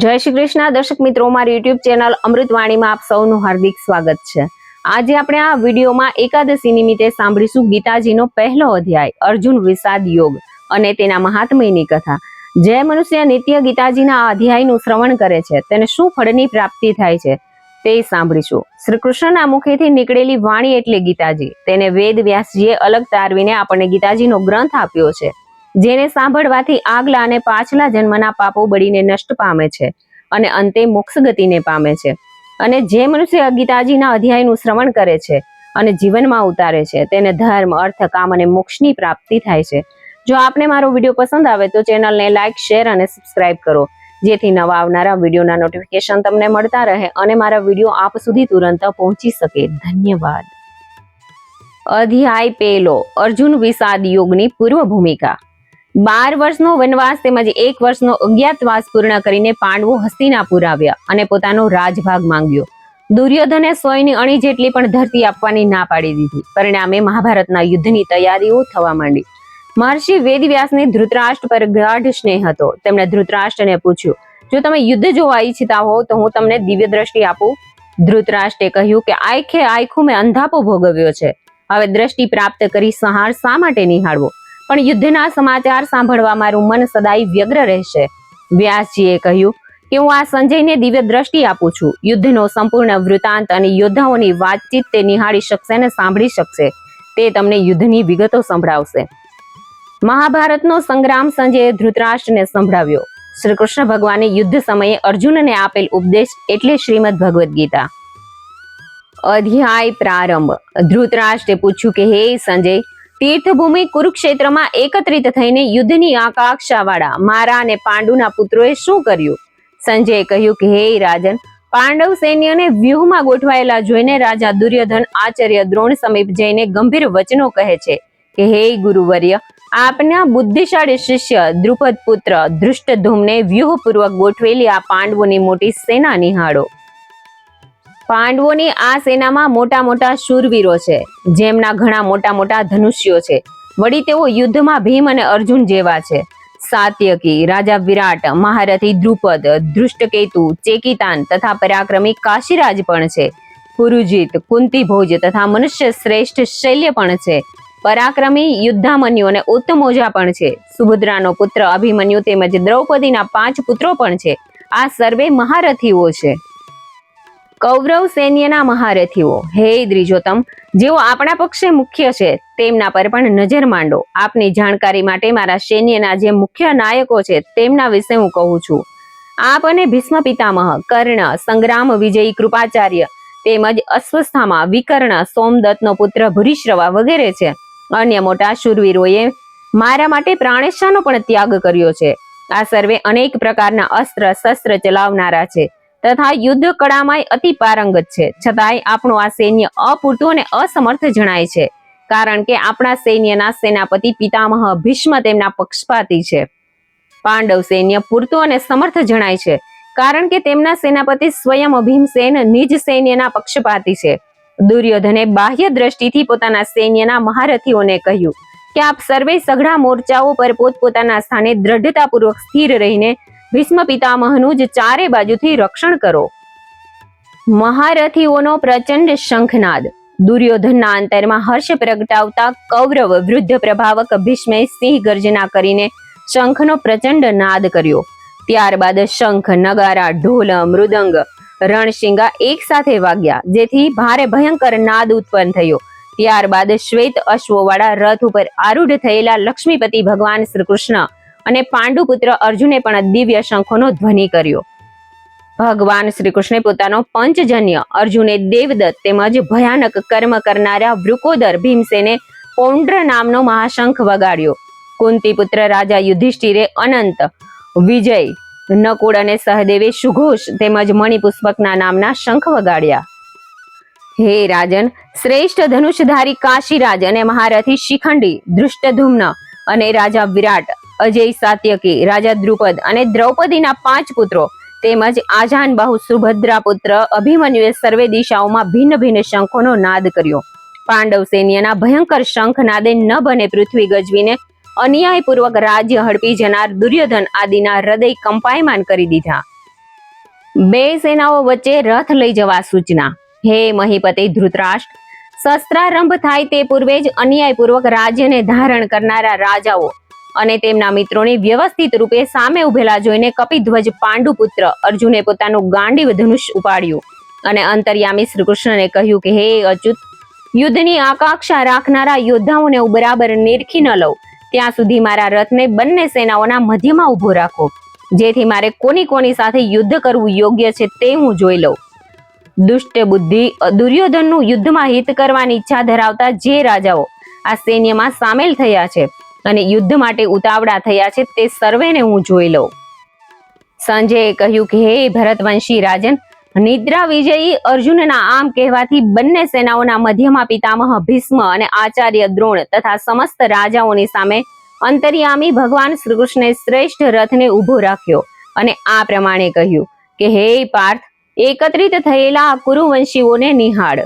જય શ્રી કૃષ્ણ દર્શક મિત્રો, મારી યુટ્યુબ ચેનલ અમૃતવાણીમાં આપ સૌનું હાર્દિક સ્વાગત છે। આજે આપણે આ વિડીયોમાં એકાદશી નિમિત્તે સાંભળીશું ગીતાજીનો પહેલો અધ્યાય અર્જુન વિષાદ યોગ અને તેના મહાત્મ્યની કથા। જે મનુષ્ય નિત્ય ગીતાજીના આ અધ્યાયનું શ્રવણ કરે છે તેને શું ફળની પ્રાપ્તિ થાય છે તે સાંભળીશું। શ્રી કૃષ્ણના મુખેથી નીકળેલી વાણી એટલે ગીતાજી। તેને વેદ વ્યાસજીએ અલગ તારવીને આપણને ગીતાજીનો ગ્રંથ આપ્યો છે, જેને સાંભળવાથી આગલા અને પાછલા જન્મના પાપો બળીને નષ્ટ પામે છે અને અંતે મોક્ષ ગતિને પામે છે। અને જે મનુષ્ય ગીતાજીના અધ્યાયનું શ્રવણ કરે છે અને જીવનમાં ઉતારે છે તેને ધર્મ, અર્થ, કામ અને મોક્ષની પ્રાપ્તિ થાય છે। જો આપને મારો વિડીયો પસંદ આવે તો ચેનલને લાઈક, શેર અને સબસ્ક્રાઇબ કરો, જેથી નવા આવનારા વિડીયોના નોટિફિકેશન તમને મળતા રહે અને મારા વિડીયો આપ સુધી તુરંત પહોંચી શકે। ધન્યવાદ। અધ્યાય પહેલો, અર્જુન વિષાદ યોગની પૂર્વ ભૂમિકા। 12 વર્ષનો વનવાસ તેમજ 1 વર્ષનો અજ્ઞાતવાસ પૂર્ણ કરીને પાંડવો હસ્તિનાપુર આવ્યા અને પોતાનો રાજભાગ માંગ્યો। દુર્યોધને 100ની અણી જેટલી પણ ધરતી આપવાની ના પાડી દીધી। પરિણામે મહાભારતના યુદ્ધની તૈયારીઓ થવા માંડી। મહર્ષિ વેદવ્યાસને ધૃતરાષ્ટ્ર પર ગાઢ સ્નેહ હતો। તેમણે ધૃતરાષ્ટ્રને પૂછ્યું, જો તમે યુદ્ધ જોવા ઈચ્છતા હો તો હું તમને દિવ્ય દ્રષ્ટિ આપું? ધૃતરાષ્ટ્રે કહ્યું કે આંખે આંખું મેં અંધાપો ભોગવ્યો છે, હવે દ્રષ્ટિ પ્રાપ્ત કરી સંહાર શા માટે નિહાળવો? પણ યુદ્ધના સમાચાર સાંભળવા મારું મન સદાય વ્યગ્ર રહેશે। વ્યાસજીએ કહ્યું કે હું આ સંજયને દિવ્ય દ્રષ્ટિ આપું છું। યુદ્ધનો સંપૂર્ણ વૃત્તાંત અને યોદ્ધાઓની વાતચીત તે નિહાળી શકશે અને સાંભળી શકશે। તે તમને યુદ્ધની વિગતો સંભળાવશે। મહાભારતનો સંગ્રામ સંજયે ધૃતરાષ્ટ્રને સંભળાવ્યો। શ્રી કૃષ્ણ ભગવાને યુદ્ધ સમયે અર્જુનને આપેલ ઉપદેશ એટલે શ્રીમદ ભગવદ્ ગીતા। અધ્યાય પ્રારંભ। ધૃતરાષ્ટ્રે પૂછ્યું કે હે સંજય, તીર્થભૂમિ કુરુક્ષેત્રમાં એકત્રિત થઈને યુદ્ધની આકાંક્ષાવાળા મારા અને પાંડુના પુત્રોએ શું કર્યું? સંજયે કહ્યું કે હે રાજન, પાંડવ સૈન્યને વ્યૂહમાં ગોઠવાયેલા જોઈને રાજા દુર્યોધન આચાર્ય દ્રોણ સમીપ જઈને ગંભીર વચનો કહે છે કે હે ગુરુવર્ય, આપના બુદ્ધિશાળી શિષ્ય દ્રુપદ પુત્ર ધૃષ્ટદ્યુમ્ને વ્યૂહપૂર્વક ગોઠવેલી આ પાંડવોની મોટી સેના નિહાળો। પાંડવોની આ સેનામાં મોટા મોટા શૂરવીરો છે, જેમના ઘણા મોટા મોટા ધનુષ્યો છે। વળી તેઓ યુદ્ધમાં ભીમ અને અર્જુન જેવા છે। સાત્યકી, રાજા વિરાટ, મહારથી દ્રુપદ, ધૃષ્ટકેતુ, ચેકિતાન તથા પરાક્રમી કાશીરાજ પણ છે। પુરુજીત, કુંતીભોજ તથા મનુષ્ય શ્રેષ્ઠ શૈલ્ય પણ છે। પરાક્રમી યુદ્ધામન્યુ અને ઉત્તમોજા પણ છે। સુભદ્રાનો પુત્ર અભિમન્યુ તેમજ દ્રૌપદીના 5 પુત્રો પણ છે। આ સર્વે મહારથીઓ છે। કૌરવ સૈન્યના મહારથીઓ, હે દ્વિજોત્તમ, જેઓ આપણા પક્ષે મુખ્ય છે તેમના પર પણ નજર માંડો। આપની જાણકારી માટે મારા સૈન્યના જે મુખ્ય નાયકો છે તેમના વિશે હું કહું છું। આપ અને ભીષ્મ પિતામહ, કર્ણ, સંગ્રામ વિજયી કૃપાચાર્ય તેમજ અશ્વસ્થામા, વિકર્ણ, સોમદત્તનો પુત્ર ભૂરિશ્રવા વગેરે છે। અન્ય મોટા શૂરવીરોએ મારા માટે પ્રાણેશાનો પણ ત્યાગ કર્યો છે। આ સર્વે અનેક પ્રકારના અસ્ત્ર શસ્ત્ર ચલાવનારા છે તથા યુદ્ધ કળામાં અતિ પારંગત છે। છતાંય આપણું આ સૈન્ય અપૂરતું અને અસમર્થ જણાય છે, કારણ કે આપણા સૈન્યના સેનાપતિ પિતામહ ભીષ્મ તેમના પક્ષપાતી છે। પાંડવ સૈન્ય પૂરતું અને સમર્થ જણાય છે, કારણ કે તેમના સેનાપતિ સ્વયં ભીમસેન નિજ સૈન્યના પક્ષપાતી છે। દુર્યોધને બાહ્ય દ્રષ્ટિથી પોતાના સૈન્યના મહારથીઓને કહ્યું કે આપ સર્વે સઘળા મોરચાઓ પર પોતપોતાના સ્થાને દ્રઢતાપૂર્વક સ્થિર રહીને ભીષ્મ પિતામહનું જ ચારે બાજુથી રક્ષણ કરો। મહારથીઓનો પ્રચંડ શંખનાદ। દુર્યોધનના અંતરમાં હર્ષ પ્રગટાવતા કૌરવ વૃદ્ધ પ્રભાવક ભીષ્મે સિંહ ગર્જના કરીને શંખનો પ્રચંડ નાદ કર્યો। ત્યારબાદ શંખ, નગારા, ઢોલ, મૃદંગ, રણશિંગા એક સાથે વાગ્યા, જેથી ભારે ભયંકર નાદ ઉત્પન્ન થયો। ત્યારબાદ શ્વેત અશ્વવાળા રથ ઉપર આરૂઢ થયેલા લક્ષ્મીપતિ ભગવાન શ્રી કૃષ્ણ અને પાંડુપુત્ર અર્જુને પણ દિવ્ય શંખોનો ધ્વનિ કર્યો। ભગવાન શ્રી કૃષ્ણે પોતાનો પંચજન્ય, અર્જુને દેવદત્ત તેમજ ભયાનક કર્મ કરનારા વૃકોદર ભીમસેને પૌંડ્ર નામનો મહાશંખ વગાડ્યો। કુંતીપુત્ર રાજા યુધિષ્ઠિરે અનંત, વિજય, નકુળ અને સહદેવે સુઘોષ તેમજ મણિપુષ્પકના નામના શંખ વગાડ્યા। હે રાજન, શ્રેષ્ઠ ધનુષધારી કાશીરાજ અને મહારથી શિખંડી ધૃષ્ટદ્યુમ્ન અને રાજા વિરાટ, અજય સાત્યકી, રાજા દ્રુપદ અને દ્રૌપદીના 5 પુત્રો તેમજ આજાનબાહુ સુભદ્રા પુત્ર અભિમન્યુએ સર્વે દિશાઓમાં ભિન્ન ભિન્ન શંખોનો નાદ કર્યો। પાંડવ સૈન્યના ભયંકર શંખ નાદે નભ અને પૃથ્વી ગજવીને અન્યાયપૂર્વક રાજ્ય હડપી જનાર દુર્યોધન આદિના હૃદય કંપાયમાન કરી દીધા। બે સેનાઓ વચ્ચે રથ લઈ જવા સૂચના. હે મહીપતિ ધૃતરાષ્ટ્ર, શસ્ત્રારંભ થાય તે પૂર્વે જ અન્યાયપૂર્વક રાજ્યને ધારણ કરનારા રાજાઓ અને તેમના મિત્રોને વ્યવસ્થિત રૂપે સામે ઉભેલા જોઈને કપિધ્વજ પાંડુપુત્ર અર્જુને પોતાનું ગાંડીવ ધનુષ ઉપાડ્યું અને અંતર્યામી શ્રી કૃષ્ણને કહ્યું કે હે અચ્યુત, યુદ્ધની આકાંક્ષા રાખનારા યોદ્ધાઓને હું બરાબર નિરખી ન લઉં ત્યાં સુધી મારા રથને બંને સેનાઓના મધ્યમાં ઉભો રાખો, જેથી મારે કોની સાથે યુદ્ધ કરવું યોગ્ય છે તે હું જોઈ લઉં. દુષ્ટ બુદ્ધિ દુર્યોધનનું યુદ્ધમાં હિત કરવાની ઈચ્છા ધરાવતા જે રાજાઓ આ સૈન્યમાં સામેલ થયા છે અને યુદ્ધ માટે ઉતાવળા થયા છે તે સર્વેને હું જોઈ લઉં. સંજયે કહ્યું કે હે ભરતવંશી રાજન, નિદ્રા વિજયી અર્જુનના આમ કહેવાથી બંને સેનાઓના મધ્યમાં પિતામહ ભીષ્મ અને આચાર્ય દ્રોણ તથા સમસ્ત રાજાઓની સામે અંતર્યામી ભગવાન શ્રી કૃષ્ણે શ્રેષ્ઠ રથને ઉભો રાખ્યો અને આ પ્રમાણે કહ્યું કે હે પાર્થ, એકત્રિત થયેલા કુરુવંશીઓને નિહાળ.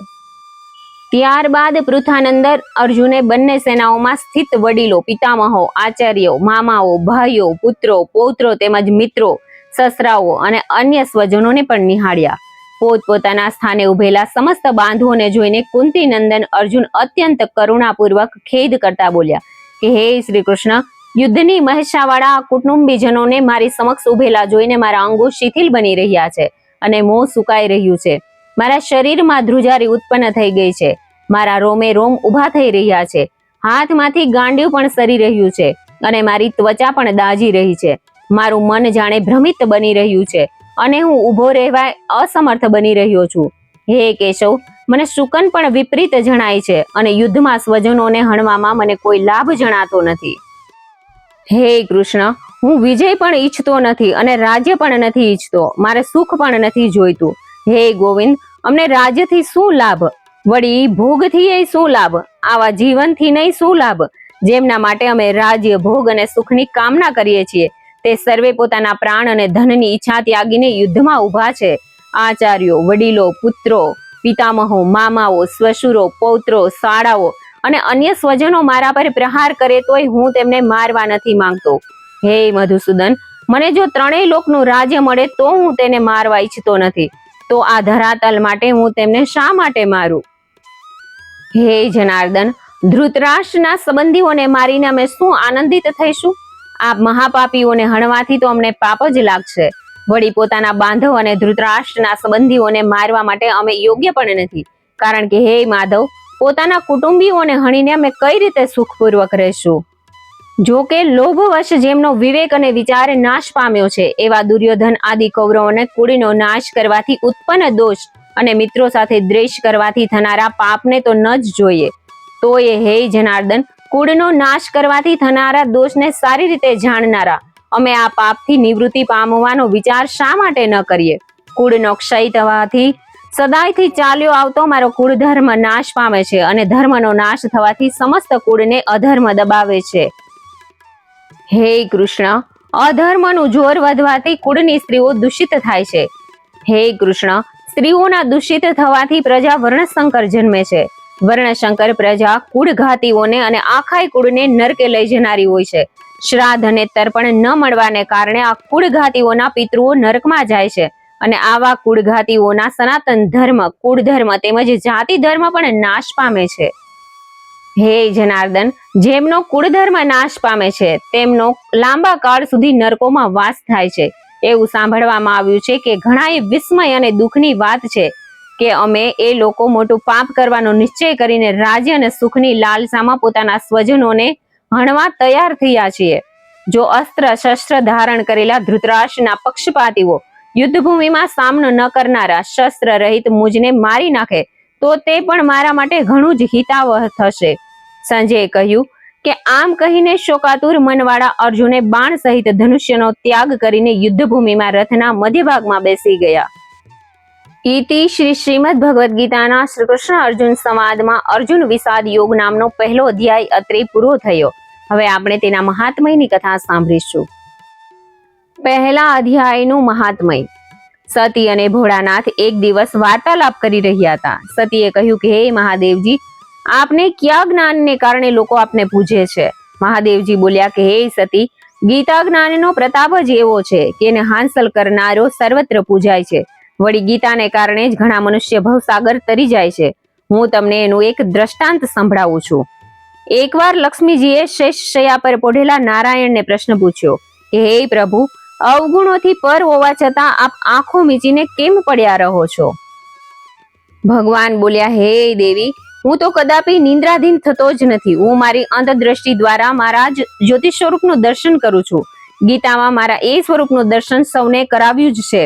ત્યારબાદ પૃથાનંદર અર્જુને બંને સેનાઓમાં સ્થિત વડીલો, પિતામહો, આચાર્યો, મામાઓ, ભાઈઓ, પુત્રો, પૌત્રો તેમજ મિત્રો, સસરાઓ અને અન્ય સ્વજનોને પણ નિહાળ્યા. પોતપોતાના સ્થાને ઉભેલા સમસ્ત બાંધુઓને જોઈને કુંતી નંદન અર્જુન અત્યંત કરુણાપૂર્વક ખેદ કરતા બોલ્યા કે હે શ્રી કૃષ્ણ, યુદ્ધની મહેસાવાળા કુટુંબીજનોને મારી સમક્ષ ઉભેલા જોઈને મારા અંગો શિથિલ બની રહ્યા છે અને મોં સુકાઈ રહ્યું છે. મારા શરીરમાં ધ્રુજારી ઉત્પન્ન થઈ ગઈ છે, મારા રોમે રોમ ઉભા થઈ રહ્યા છે, હાથમાંથી ગાંડિયું પણ સરી રહ્યું છે અને મારી ત્વચા પણ દાજી રહી છે. મારું મન જાણે ભ્રમિત બની રહ્યું છે અને હું ઊભો રહેવા અસમર્થ બની રહ્યો છું. હે કેશવ, મને શુકન પણ વિપરીત જણાય છે અને યુદ્ધમાં સ્વજનોને હણવામાં મને કોઈ લાભ જણાતો નથી. હે કૃષ્ણ, હું વિજય પણ ઈચ્છતો નથી અને રાજ્ય પણ નથી ઈચ્છતો, મારે સુખ પણ નથી જોઈતું. હે ગોવિંદ, અમને રાજ્યથી શું લાભ, વળી ભોગથી શું લાભ, આવા જીવનથી નહીં શું લાભ. જેમના માટે અમે રાજ્ય, ભોગ અને સુખની કામના કરીએ છીએ તે સર્વે પોતાના પ્રાણ અને ધનની ઈચ્છા ત્યાગીને યુદ્ધમાં ઊભા છે. આચાર્યો, વડીલો, પુત્રો, પિતામહો, મામાઓ, શ્વશુરો, પૌત્રો, શાળાઓ અને અન્ય સ્વજનો મારા પર પ્રહાર કરે તોય હું તેમને મારવા નથી માંગતો. હે મધુસૂદન, મને જો ત્રણેય લોકનું રાજ્ય મળે તો હું તેને મારવા ઈચ્છતો નથી, તો આ ધરાતલ માટે હું તેમને શા માટે મારું? હે જનાર્દન, ધૃતરાષ્ટ્રના સંબંધીઓને મારીને અમે શું આનંદિત થઈશું? આ મહાપાપીઓને હણવાથી તો અમને પાપ જ લાગશે. વળી પોતાના બાંધવ અને ધૃતરાષ્ટ્રના સંબંધીઓને મારવા માટે અમે યોગ્ય પણ નથી, કારણ કે હે માધવ, પોતાના કુટુંબીઓને હણીને અમે કઈ રીતે સુખપૂર્વક રહેશું? જો કે લોભવશ જેમનો વિવેક અને વિચાર નાશ પામ્યો છે એવા દુર્યોધન આદિ કૌરવોને કુળનો નાશ કરવાથી ઉત્પન્ન દોષ અને મિત્રો સાથે દ્વેષ કરવાથી થનારા પાપને તો ન જ જોઈએ. તો એ હે જનાર્દન, કુળનો નાશ કરવાથી થનારા દોષને સારી રીતે જાણનારા અમે આ પાપથી નિવૃત્તિ પામવાનો વિચાર શા માટે ન કરીએ? કુળનો ક્ષય થવાથી સદાયથી ચાલ્યો આવતો મારો કુળ ધર્મ નાશ પામે છે અને ધર્મનો નાશ થવાથી સમસ્ત કુળને અધર્મ દબાવે છે. હે કૃષ્ણ, અધર્મનું જોર વધવાથી કુળની સ્ત્રીઓ દૂષિત થાય છે. હે કૃષ્ણ, સ્ત્રીઓના દૂષિત થવાથી પ્રજા વર્ણશંકર જન્મે છે. વર્ણશંકર પ્રજા કુળઘાતીઓને અને આખાય કુળને નરકે લઈ જનારી હોય છે. શ્રાદ્ધ અને તર્પણ ન મળવાને કારણે આ કુળઘાતીઓના પિતૃઓ નરકમાં જાય છે અને આવા કુળઘાતીઓના સનાતન ધર્મ, કુળ ધર્મ તેમજ જાતિ ધર્મ પણ નાશ પામે છે. હે જનાર્દન, જેમનો કુળધર્મ નાશ પામે છે તેમનો લાંબા કાળ સુધી નરકોમાં વાસ થાય છે. એવું સાંભળવામાં આવ્યું છે કે ઘણાએ વિસ્મય અને દુઃખની વાત છે કે અમે એ લોકો મોટું પાપ કરવાનો નિશ્ચય કરીને રાજ્ય અને સુખની લાલસામાં પોતાના સ્વજનોને હણવા તૈયાર થયા છીએ. જો અસ્ત્ર શસ્ત્ર ધારણ કરેલા ધૃતરાષ્ટ્રના પક્ષપાતીઓ યુદ્ધભૂમિમાં સામનો ન કરનારા શસ્ત્ર રહિત મુજને મારી નાખે તો તે પણ મારા માટે ઘણું જ હિતાવહ થશે. સંજયે કહ્યું કે આમ કહીને શોકાતુર મનવાળા અર્જુને બાણ સહિત ધનુષ્યનો ત્યાગ કરીને યુદ્ધભૂમિમાં રથના મધ્યભાગમાં બેસી ગયા. ઇતિ શ્રી શ્રીમદ ભગવદ્ ગીતાના શ્રી કૃષ્ણ અર્જુન સંવાદમાં અર્જુન વિષાદ યોગ નામનો પહેલો અધ્યાય અત્રે પૂરો થયો. હવે આપણે તેના મહાત્મયની કથા સાંભળીશું. પહેલા અધ્યાયનું મહાત્મય. સતી અને ભોળાનાથ એક દિવસ વાર્તાલાપ કરી રહ્યા હતા. સતીએ કહ્યું કે હે મહાદેવજી, આપને કયા જ્ઞાનને કારણે લોકો આપને પૂજે છે? મહાદેવજી બોલ્યા કે હે સતી, ગીતા જ્ઞાનનો પ્રતાપ જ એવો છે કે એને હાંસલ કરનારો સર્વત્ર પૂજાય છે. વળી ગીતાને કારણે જ ઘણા મનુષ્ય ભવસાગર તરી જાય છે. હું તમને એનું એક દ્રષ્ટાંત સંભળાવું છું. એકવાર લક્ષ્મીજીએ શેષ શૈયા પર પોઢેલા નારાયણને પ્રશ્ન પૂછ્યો કે હે પ્રભુ, અવગુણોથી પર હોવા છતાં આપ આંખો મીચીને કેમ પડ્યા રહો છો? ભગવાન બોલ્યા, હે દેવી, હું તો કદાપી નિંદ્રાધીન થતો જ નથી. હું મારી અંતદ્રષ્ટિ દ્વારા મારા જ જ્યોતિષ સ્વરૂપનું દર્શન કરું છું. ગીતામાં મારા એ સ્વરૂપનું દર્શન સૌને કરાવ્યું જ છે.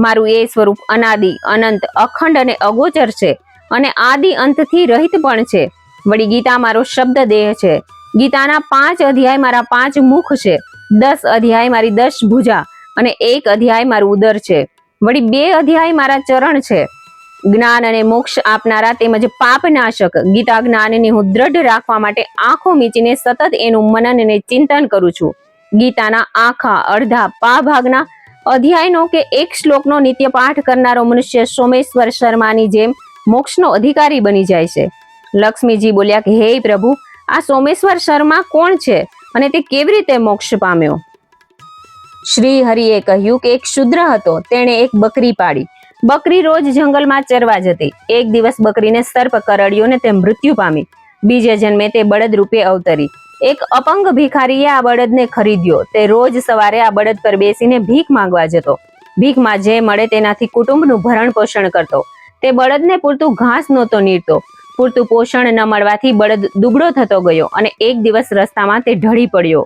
મારું એ સ્વરૂપ અનાદિ, અનંત, અખંડ અને અગોચર છે અને આદિ અંતથી રહિત પણ છે. વળી ગીતા મારો શબ્દ દેહ છે. ગીતાના 5 અધ્યાય મારા 5 મુખ છે, 10 અધ્યાય મારી 10 ભુજા અને 1 અધ્યાય મારું ઉદર છે. વળી 2 અધ્યાય મારા ચરણ છે. જ્ઞાન અને મોક્ષ આપનારા તેમજ પાપનાશક ગીતા જ્ઞાનને હું દ્રઢ રાખવા માટે આંખો મીચીને સતત એનું મનન અને ચિંતન કરું છું. ગીતાના આખા, અડધા, પા ભાગના અધ્યાયનો કે એક શ્લોકનો નિત્ય પાઠ કરનારો મનુષ્ય સોમેશ્વર શર્માની જેમ મોક્ષનો અધિકારી બની જાય છે. લક્ષ્મીજી બોલ્યા કે હે પ્રભુ, આ સોમેશ્વર શર્મા કોણ છે અને તે કેવી રીતે મોક્ષ પામ્યો? શ્રી હરિએ કહ્યું કે એક શુદ્ર હતો. તેણે એક બકરી પાડી. બકરી રોજ જંગલમાં ચરવા જતી. એક દિવસ બકરીને સર્પ કરડ્યો ને તે મૃત્યુ પામી. બીજે જન્મે તે બળદ રૂપે અવતરી. એક અપંગ ભિખારીએ આ બળદને ખરીદ્યો. તે રોજ સવારે આ બળદ પર બેસીને ભીખ માંગવા જતો. ભીખમાં જે મળે તેનાથી કુટુંબનું ભરણ પોષણ કરતો. તે બળદને પૂરતું ઘાસ નહોતો નીડતો. પૂરતું પોષણ ન મળવાથી બળદ દુબળો થતો ગયો અને એક દિવસ રસ્તામાં તે ઢળી પડ્યો.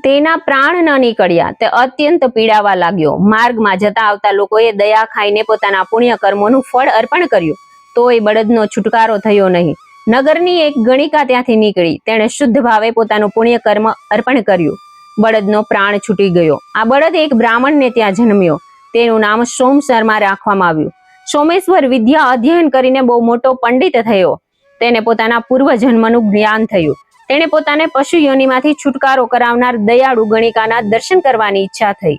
તેના પ્રાણ ન નીકળ્યા. તે અત્યંત પીડાવા લાગ્યો. માર્ગમાં જતા આવતા લોકોએ દયા ખાઈને પોતાના પુણ્ય કર્મોનું ફળ અર્પણ કર્યું. તો એ બળદનો છુટકારો થયો નહીં. નગરની એક ગણિકા ત્યાંથી નીકળી. તેણે શુદ્ધ ભાવે પોતાનું પુણ્ય કર્મ અર્પણ કર્યું. બળદનો પ્રાણ છૂટી ગયો. આ બળદ એક બ્રાહ્મણને ત્યાં જન્મ્યો. તેનું નામ સોમ શર્મા રાખવામાં આવ્યું. સોમેશ્વર વિદ્યા અધ્યયન કરીને બહુ મોટો પંડિત થયો. તેને પોતાના પૂર્વ જન્મનું જ્ઞાન થયું. તેણે પોતાને પશુ યોનિમાંથી છુટકારો કરાવનાર દયાળુ ગણિકાના દર્શન કરવાની ઈચ્છા થઈ.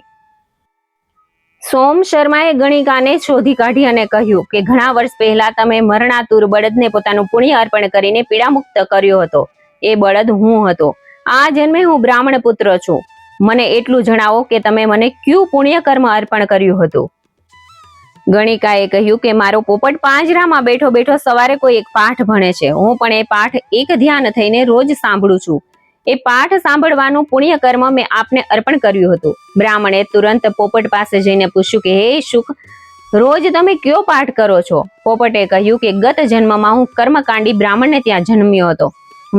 સોમ શર્માએ ગણિકાને શોધી કાઢી અને કહ્યું કે ઘણા વર્ષ પહેલા તમે મરણાતુર બળદને પોતાનું પુણ્ય અર્પણ કરીને પીડામુક્ત કર્યો હતો. એ બળદ હું હતો. આ જન્મે હું બ્રાહ્મણ પુત્ર છું. મને એટલું જણાવો કે તમે મને કયું પુણ્ય કર્મ અર્પણ કર્યું હતું? ગણિકાએ કહ્યું કે મારો પોપટ પાંજરામાં બેઠો બેઠો સવારે કોઈ એક પાઠ ભણે છે. હું પણ એ પાઠ એક ધ્યાન થઈને રોજ સાંભળું છું. એ પાઠ સાંભળવાનું પુણ્ય કર્મ મેં આપને અર્પણ કર્યું હતું. બ્રાહ્મણે તુરંત પોપટ પાસે જઈને પૂછ્યું કે હે શુક, રોજ તમે કયો પાઠ કરો છો? પોપટે કહ્યું કે ગત જન્મમાં હું કર્મકાંડી બ્રાહ્મણને ત્યાં જન્મ્યો હતો.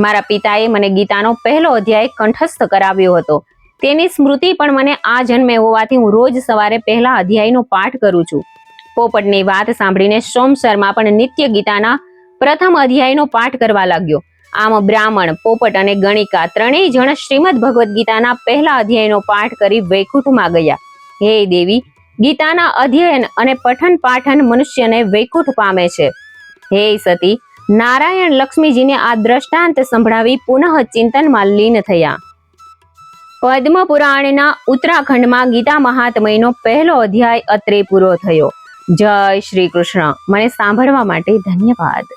મારા પિતાએ મને ગીતાનો પહેલો અધ્યાય કંઠસ્થ કરાવ્યો હતો. તેની સ્મૃતિ પણ મને આ જન્મે હોવાથી હું રોજ સવારે પહેલા અધ્યાયનો પાઠ કરું છું. પોપટની વાત સાંભળીને સોમ શર્મા પણ નિત્ય ગીતાના પ્રથમ અધ્યાયનો પાઠ કરવા લાગ્યો. આમ બ્રાહ્મણ, પોપટ અને ગણિકા ત્રણેય જણ શ્રીમદ ભગવદ્ ગીતાના પહેલા અધ્યાયનો પાઠ કરી વૈકુંઠમાં ગયા. હે દેવી, ગીતાના અધ્યયન અને પઠન પાઠન મનુષ્યને વૈકુંઠ પામે છે. હે સતી, નારાયણ લક્ષ્મીજીને આ દ્રષ્ટાંત સંભળાવી પુનઃ ચિંતનમાં લીન થયા. પદ્મ પુરાણના ઉત્તરાખંડમાં ગીતા મહાત્મયનો પહેલો અધ્યાય અત્રે પૂરો થયો. જય શ્રી કૃષ્ણ. મને સાંભળવા માટે ધન્યવાદ.